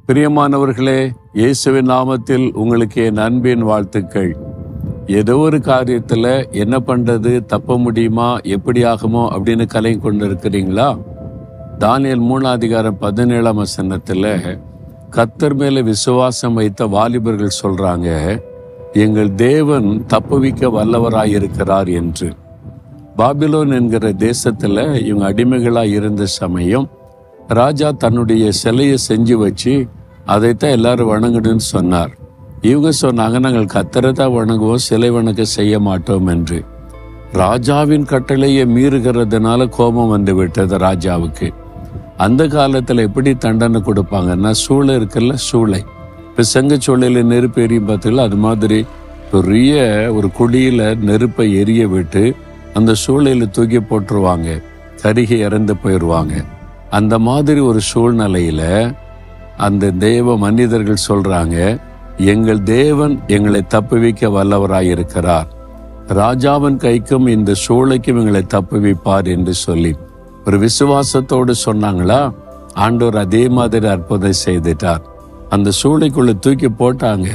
பிரியமானவர்களே, இயேசுவின் நாமத்தில் உங்களுக்கு என் அன்பின் வாழ்த்துக்கள். ஏதோ ஒரு காரியத்துல என்ன பண்றது, தப்ப முடியுமா, எப்படி ஆகுமோ அப்படின்னு கலங்கி கொண்டு இருக்கிறீங்களா? தானியேல் 3:17 கர்த்தர் மேல விசுவாசம் வைத்த வாலிபர்கள் சொல்றாங்க, எங்கள் தேவன் தப்புவிக்க வல்லவராயிருக்கிறார் என்று. பாபிலோன் என்கிற தேசத்துல இவங்க அடிமைகளாய் இருந்த சமயம் ராஜா தன்னுடைய சிலையை செஞ்சு வச்சு அதைத்தான் எல்லாரும் வணங்கணும்னு சொன்னார். இவங்க சொன்னாங்க, நாங்கள் கர்த்தரை தான் வணங்குவோம், சிலை வணக்கம் செய்ய மாட்டோம் என்று. ராஜாவின் கட்டளையை மீறுகிறதுனால கோபம் வந்து விட்டது ராஜாவுக்கு. அந்த காலத்துல எப்படி தண்டனை கொடுப்பாங்கன்னா, சூளை இருக்குல்ல, சூளை, இப்ப செங்கச்சூளையில நெருப்பு எரியும் பார்த்தீங்களா, அது மாதிரி பெரிய ஒரு குழியில நெருப்பை எரிய விட்டு அந்த சூளையில தூக்கி போட்டுருவாங்க, கருகி இறந்து போயிடுவாங்க. அந்த மாதிரி ஒரு சூழ்நிலையில அந்த தேவ மனிதர்கள் சொல்றாங்க, எங்கள் தேவன் எங்களை தப்புவிக்க வல்லவராயிருக்கிறார், ராஜாவின் கைக்கும் இந்த சூளைக்கும் எங்களை தப்புவிப்பார் என்று சொல்லி ஒரு விசுவாசத்தோடு சொன்னாங்களா, ஆண்டவர் அதே மாதிரி அற்புதம் செய்துட்டார். அந்த சூளைக்குள்ள தூக்கி போட்டாங்க.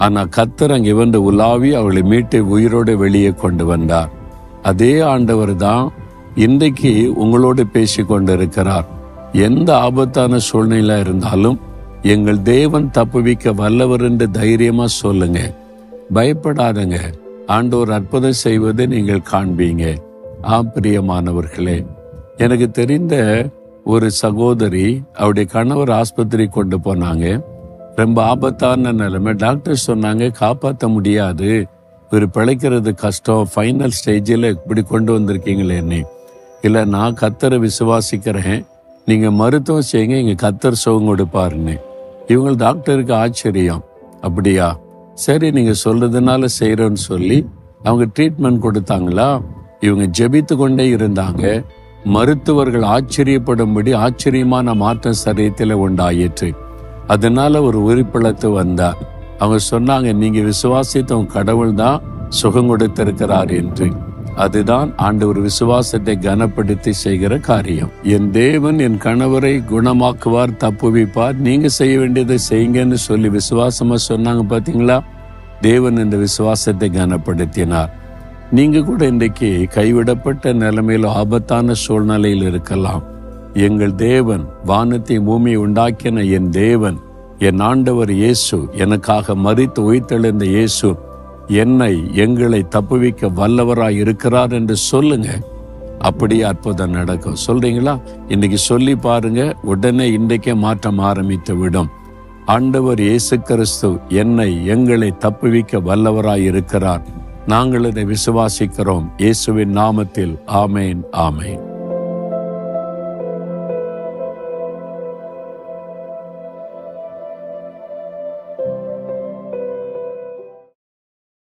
ஆனா கர்த்தர் அங்கே வந்து உலாவி அவளை மீட்டு உயிரோடு வெளியே கொண்டு வந்தார். அதே ஆண்டவர் தான் இன்றைக்கு உங்களோடு பேசி கொண்டிருக்கிறார். எந்த ஆபத்தான சூழ்நிலை இருந்தாலும் எங்கள் தேவன் தப்புவிக்க வல்லவர் என்று தைரியமா சொல்லுங்க, பயப்படாதங்க. ஆண்டவர் அற்புதம் செய்வதை நீங்கள் காண்பீங்க. பிரியமானவர்களே, எனக்கு தெரிந்த ஒரு சகோதரி, அவருடைய கணவர் ஆஸ்பத்திரி கொண்டு போனாங்க. ரொம்ப ஆபத்தான நிலைமை. டாக்டர் சொன்னாங்க, காப்பாற்ற முடியாது, இவர் பிழைக்கிறது கஷ்டம், ஃபைனல் ஸ்டேஜில் இப்படி கொண்டு வந்திருக்கீங்களேன்னு. இல்லை, நான் கர்த்தரை விசுவாசிக்கிறேன், நீங்க மருத்துவம் செய்யுங்க, இங்க கர்த்தர் சுகம் கொடுப்பாருன்னு. இவங்க டாக்டருக்கு ஆச்சரியம். அப்படியா, சரி நீங்க சொல்றதுனால செய்யறோன்னு சொல்லி அவங்க ட்ரீட்மெண்ட் கொடுத்தாங்களா. இவங்க ஜெபித்து கொண்டே இருந்தாங்க. மருத்துவர்கள் ஆச்சரியப்படும்படி ஆச்சரியமான மாற்றம் சரீரத்தில் உண்டாயிற்று. அதனால ஒரு உயிர்ப்பிழத்து வந்தார். அவங்க சொன்னாங்க, நீங்க விசுவாசித்த உங்க கடவுள் தான் சுகம் கொடுத்திருக்கிறார் என்று. அதுதான் ஆண்டவர் விசுவாசத்தை கனப்படுத்தி செய்கிற காரியம். என் தேவன் என் கணவரை குணமாக்குவார், தப்புவிப்பார், நீங்க செய்ய வேண்டியதை செய்யுங்கன்னு சொல்லி விசுவாசமா சொன்னாங்க. பாத்தீங்களா, தேவன் இந்த விசுவாசத்தை கனப்படுத்தினார். நீங்க கூட இன்றைக்கு கைவிடப்பட்ட நிலைமையில ஆபத்தான சூழ்நிலையில் இருக்கலாம். எங்கள் தேவன், வானத்தை பூமியை உண்டாக்கின என் தேவன், என் ஆண்டவர் இயேசு, எனக்காக மரித்து உயிர்த்தெழுந்த இயேசு எங்களை தப்புவிக்க வல்லவராய் இருக்கிறார் என்று சொல்லுங்க. அப்படியே அற்புதம் நடக்கும். சொல்றீங்களா? இன்னைக்கு சொல்லி பாருங்க, உடனே இன்றைக்கே மாற்றம் ஆரம்பித்து விடும். ஆண்டவர் இயேசு கிறிஸ்து எங்களை தப்புவிக்க வல்லவராய் இருக்கிறார். நாங்கள் இதை விசுவாசிக்கிறோம். இயேசுவின் நாமத்தில் ஆமேன், ஆமேன்.